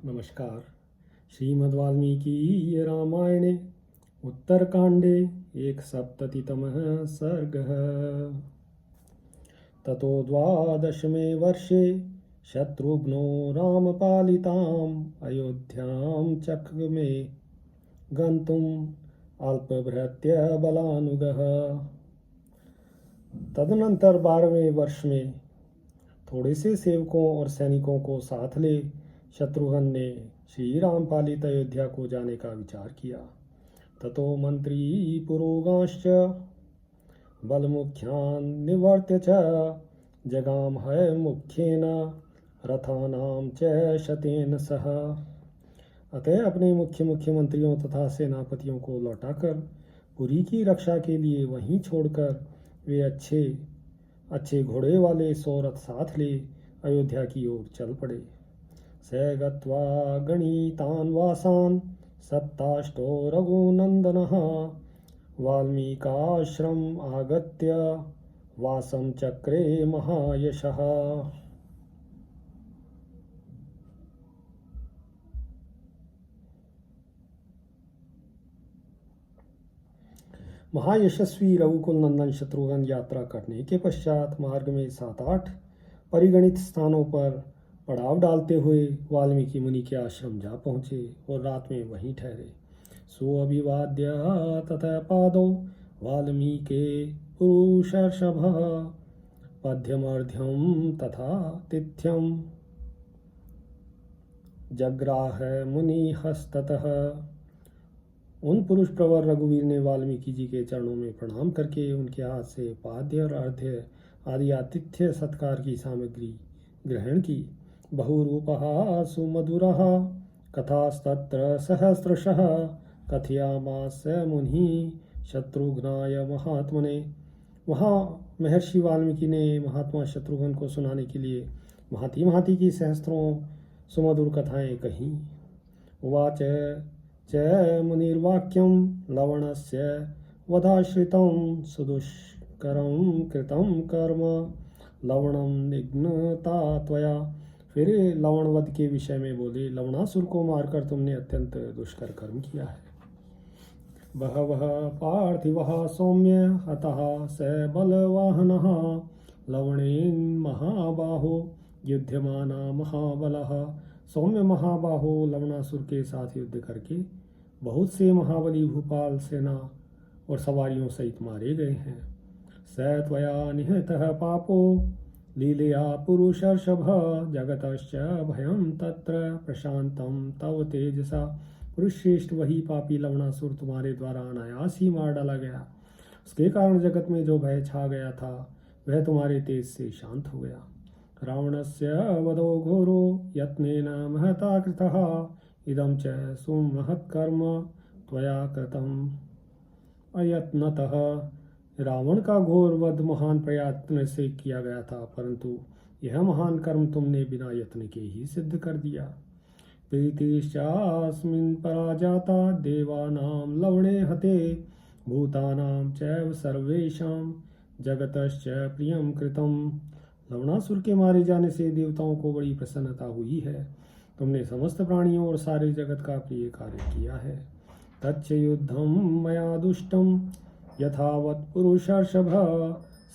नमस्कार। श्रीमद् वाल्मीकि रामायणे उत्तरकाण्डे 1सप्ततितमः सर्गः। ततो द्वादशमे वर्षे शत्रुघ्नो रामपालिताम् अयोध्यां चक्रमे गन्तुम् अल्पभृत्य बलानुगः। तदनंतर 12वें वर्ष में थोड़े से सेवकों और सैनिकों को साथ ले शत्रुघ्न ने श्री राम पालित अयोध्या को जाने का विचार किया। ततो मंत्री पुरोगांश्च बलमुख्यान् निवर्त्य च जगाम है मुख्येन रथानां च शतेन सह। अतः अपने मुख्य मंत्रियों तथा सेनापतियों को लौटाकर पुरी की रक्षा के लिए वहीं छोड़कर वे अच्छे घोड़े वाले 100 रथ साथ ले अयोध्या की ओर चल पड़े। स गत्वा गणितान् वासान् सप्ताष्टो रघुनन्दनः वाल्मीकाश्रम आगत्य वासं चक्रे महायशः। महायशस्वी रघुकुल नंदन शत्रुघ्न यात्रा करने के पश्चात मार्ग में 7-8 परिगणित स्थानों पर पड़ाव डालते हुए वाल्मीकि मुनि के आश्रम जा पहुँचे और रात में वहीं ठहरे। सो अभिवाद्य तथा पादौ वाल्मीके पुरुषर्षभ पद्यमर्ध्यम तथा तिथ्यम जग्राह मुनि हस्ततः। उन पुरुष प्रवर रघुवीर ने वाल्मीकि जी के चरणों में प्रणाम करके उनके हाथ से पाद्य और अर्ध्य आदि आतिथ्य सत्कार की सामग्री ग्रहण की। बहुरूपः सुमधुरः कथास्तत्र सहस्रशः कथयामास मुनिः शत्रुघ्नाय महात्मने। वहाँ महर्षि वाल्मीकि ने महात्मा शत्रुघ्न को सुनाने के लिए भांति भांति की सहस्त्रों सुमधुर कथाएं कहीं। उवाच च मुनिर्वाक्यं लवणस्य वधाश्रितं सुदुष्करं कृतं कर्म लवणं निघ्नता त्वया। फिर लवणवध के विषय में बोले, लवणासुर को मारकर तुमने अत्यंत दुष्कर कर्म किया है। बहवः पार्थिवः सौम्य हतः स बलवाहनः लवणेन महाबाहो युध्यमाना महाबलः। सौम्य महाबाहो लवणासुर के साथ युद्ध करके बहुत से महाबली भूपाल सेना और सवारियों सहित मारे गए हैं। स त्वया निहतः पापो लीलया पुरुषर्षभ जगतश्च भयं तत्र प्रशांतं तव तेजसा। पुरुषश्रेष्ठ वही पापी लवणासुर तुम्हारे द्वारा अनायास ही मार डाला गया। उसके कारण जगत में जो भय छा गया था वह तुम्हारे तेज से शांत हो गया। रावणस्य वधो घोरो यत्नेन महता कृतः इदं च सुमहत्कर्म त्वया कृतम् अयत्नतः। रावण का घोर वध महान प्रयत्न से किया गया था, परंतु यह महान कर्म तुमने बिना यत्न के ही सिद्ध कर दिया। प्रीतिश्चास्मिन् पराजाता देवानां लवणे हते भूतानां चैव सर्वेषां जगतश्च प्रियं कृतं। लवणासुर के मारे जाने से देवताओं को बड़ी प्रसन्नता हुई है। तुमने समस्त प्राणियों और सारे जगत का प्रिय कार्य किया है। तच्च युद्धं मया दुष्टं यथावत् पुरुषर्षभ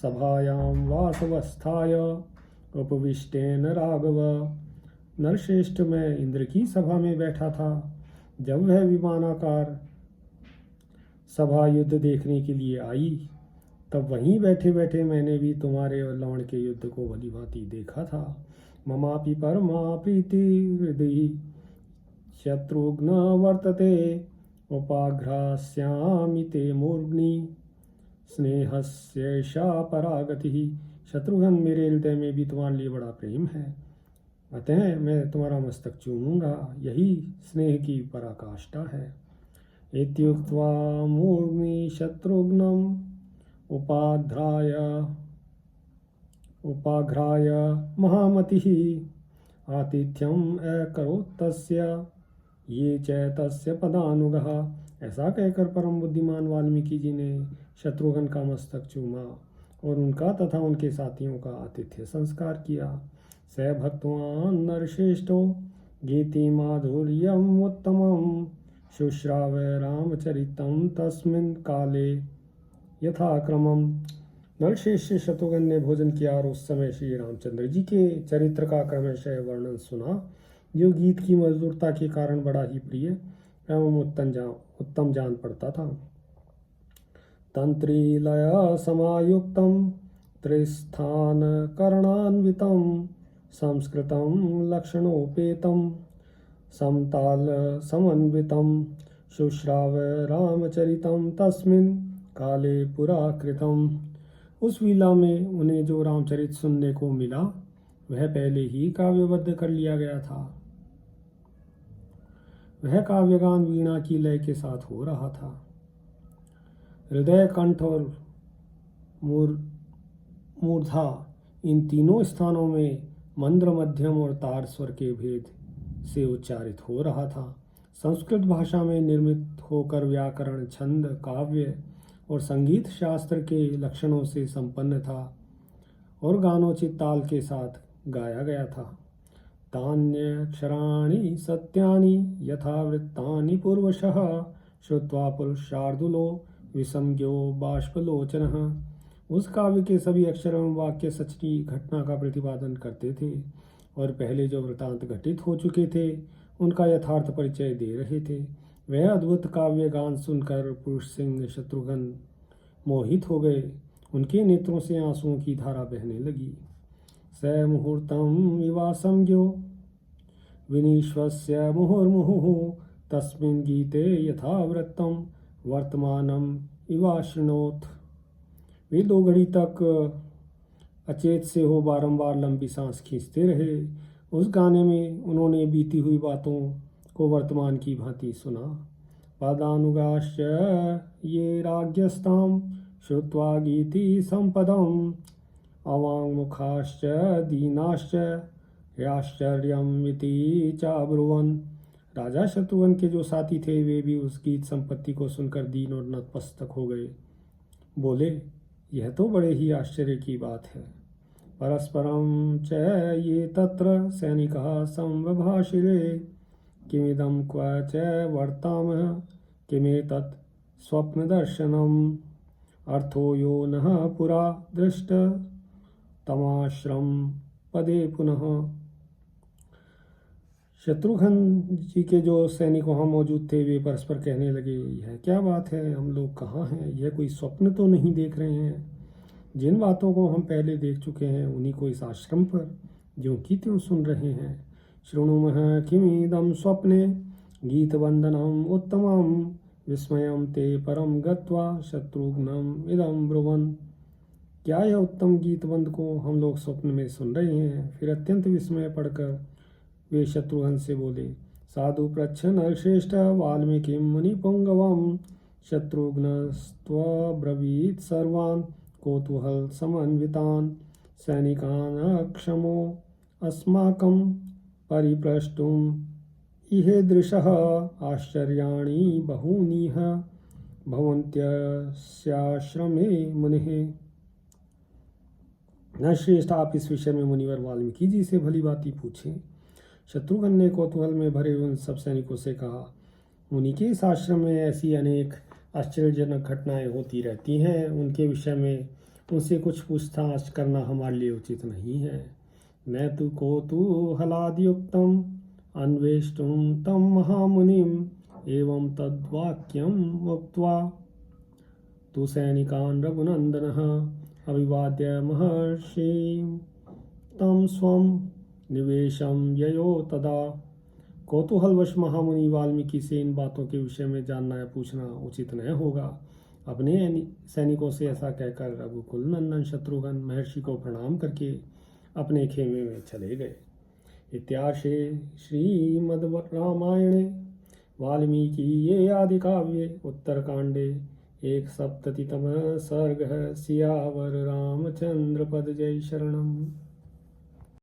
सभायां वासवस्थाय उपविष्टेन राघव। नरश्रेष्ठ में इंद्र की सभा में बैठा था। जब वह विमानाकार सभा युद्ध देखने के लिए आई तब वहीं बैठे बैठे मैंने भी तुम्हारे और लवण के युद्ध को भली भांति देखा था। ममापि परमा प्रीति हृदि शत्रुघ्न वर्तते उपाघ्रास्यामि ते मूर्ध्नि स्नेहस्यैषा परागतिः। शत्रुघ्न मेरे हृदय में भी तुम्हारे लिए बड़ा प्रेम है, अतः मैं तुम्हारा मस्तक चूमूंगा, यही स्नेह की पराकाष्ठा है। इत्युक्त्वा मूर्ध्नि शत्रुघ्नम् उपाघ्राय महामतिः आतिथ्यम् अकरोत् तस्य ये च तस्य पदानुगः। ऐसा कहकर परम बुद्धिमान वाल्मीकि जी ने शत्रुघ्न का मस्तक चूमा और उनका तथा उनके साथियों का आतिथ्य संस्कार किया। स भक्तवान नरश्रेष्ठो गीतिमाधुर्यम् उत्तमं शुश्राव रामचरितं तस्मिन् काले यथाक्रमम्। नलशेष शत्रुघ्न ने भोजन किया और उस समय श्री रामचंद्र जी के चरित्र का क्रमशः वर्णन सुना, जो गीत की मधुरता के कारण बड़ा ही प्रिय एवं उत्तम जान पड़ता था। तंत्रीलय समायुक्तं त्रिस्थान करणान्वितं संस्कृतं लक्षणोपेतं समताल समन्वितं शुश्राव रामचरितं तस्मिन् काले पुराकृतम्। उस लीला में उन्हें जो रामचरित सुनने को मिला वह पहले ही काव्यबद्ध कर लिया गया था। वह काव्यगान वीणा की लय के साथ हो रहा था। हृदय, कंठ और मूर्धा इन तीनों स्थानों में मंद्र, मध्यम और तार स्वर के भेद से उच्चारित हो रहा था। संस्कृत भाषा में निर्मित होकर व्याकरण, छंद, काव्य और संगीत शास्त्र के लक्षणों से संपन्न था और गानोचित ताल के साथ गाया गया था। तान्यक्षराणि सत्यानि यथा वृत्तानि पूर्वशः श्रुत्वा पुरुषार्दुलो विसंज्ञो बाष्पलोचनः। उस काव्य के सभी अक्षर एवं वाक्य सच्ची घटना का प्रतिपादन करते थे और पहले जो वृतांत घटित हो चुके थे उनका यथार्थ परिचय दे रहे थे। वह अद्भुत काव्य गान सुनकर पुरुष सिंह शत्रुघ्न मोहित हो गए। उनके नेत्रों से आंसुओं की धारा बहने लगी। स मुहूर्तम इवा संज्ञो विनीश्वस्य मुहुर्मुहुः तस्मिन् गीते यथा वृत्तम वर्तमानम इवा शृणोत। वे 2 घड़ी तक अचेत से हो बारंबार लंबी सांस खींचते रहे। उस गाने में उन्होंने बीती हुई बातों को वर्तमान की भांति सुना। पदानुगाश्च ये राज्ञस्तां श्रुत्वा गीति संपदम् अवाङ्मुखाश्च दीनाश्च आश्चर्यम् इति चाब्रुवन्। राजा शत्रुघ्न के जो साथी थे वे भी उस गीत संपत्ति को सुनकर दीन और नतमस्तक हो गए। बोले, यह तो बड़े ही आश्चर्य की बात है। परस्परं च ये तत्र सैनिकाः संवभाषिरे किमिदं क्व च वर्तामः किमेतत् स्वप्नदर्शनम् अर्थो यो नः पुरा दृष्ट तमाश्रम पदे पुनः। शत्रुघ्न जी के जो सैनिक वहाँ मौजूद थे वे परस्पर कहने लगे, यह क्या बात है, हम लोग कहाँ हैं, यह कोई स्वप्न तो नहीं देख रहे हैं। जिन बातों को हम पहले देख चुके हैं उन्हीं को इस आश्रम पर ज्यों की त्यों सुन रहे हैं। शृणुमः किमिदं स्वप्ने गीतवन्दनम् उत्तमं विस्मयं ते परम गत्वा शत्रुघ्नम् इदं ब्रुवन्। क्या यह उत्तम गीतबंद को हम लोग स्वप्न में सुन रहे हैं। फिर अत्यंत विस्मय पड़कर वे शत्रुघ्न से बोले, साधु पृच्छ नरश्रेष्ठ वाल्मीकिं मुनिपुंगवं शत्रुघ्नस्त्वब्रवीत् सर्वान् कौतूहल समन्वितान् सैनिकान् क्षमो अस्माकं परिप्रष्टुम् इहेदृशः आश्चर्याणि बहूनिह भवन्त्यस्याश्रमे मुनिः। नरश्रेष्ठ, आप इस विषय में मुनिवर वाल्मीकि जी से भली बाती पूछें। शत्रुघ्न ने कौतूहल में भरे उन सब सैनिकों से कहा, मुनि के इस आश्रम में ऐसी अनेक आश्चर्यजनक घटनाएं होती रहती हैं। उनके विषय में उनसे कुछ पूछताछ करना हमारे लिए उचित नहीं है। न तु कौतूहलाद्युक्तम् अन्वेष्टुं तम महामुनिम् एवं तद्वाक्यम् उक्त्वा तु सैनिकान् रघुनन्दनः अभिवाद्य महर्षिं तं स्वं निवेशं ययो तदा। कौतूहलवश महामुनि वाल्मीकि से इन बातों के विषय में जानना या पूछना उचित न होगा। अपने सैनिकों से ऐसा कहकर रघुकुल नंदन शत्रुघ्न महर्षि को प्रणाम करके अपने खेमे में चले गए। इत्यार्षे श्रीमद्रामायणे वाल्मीकिये आदिकाव्ये उत्तरकांडे 170तमः सर्गः। सियावर रामचंद्र पद जय शरणम्।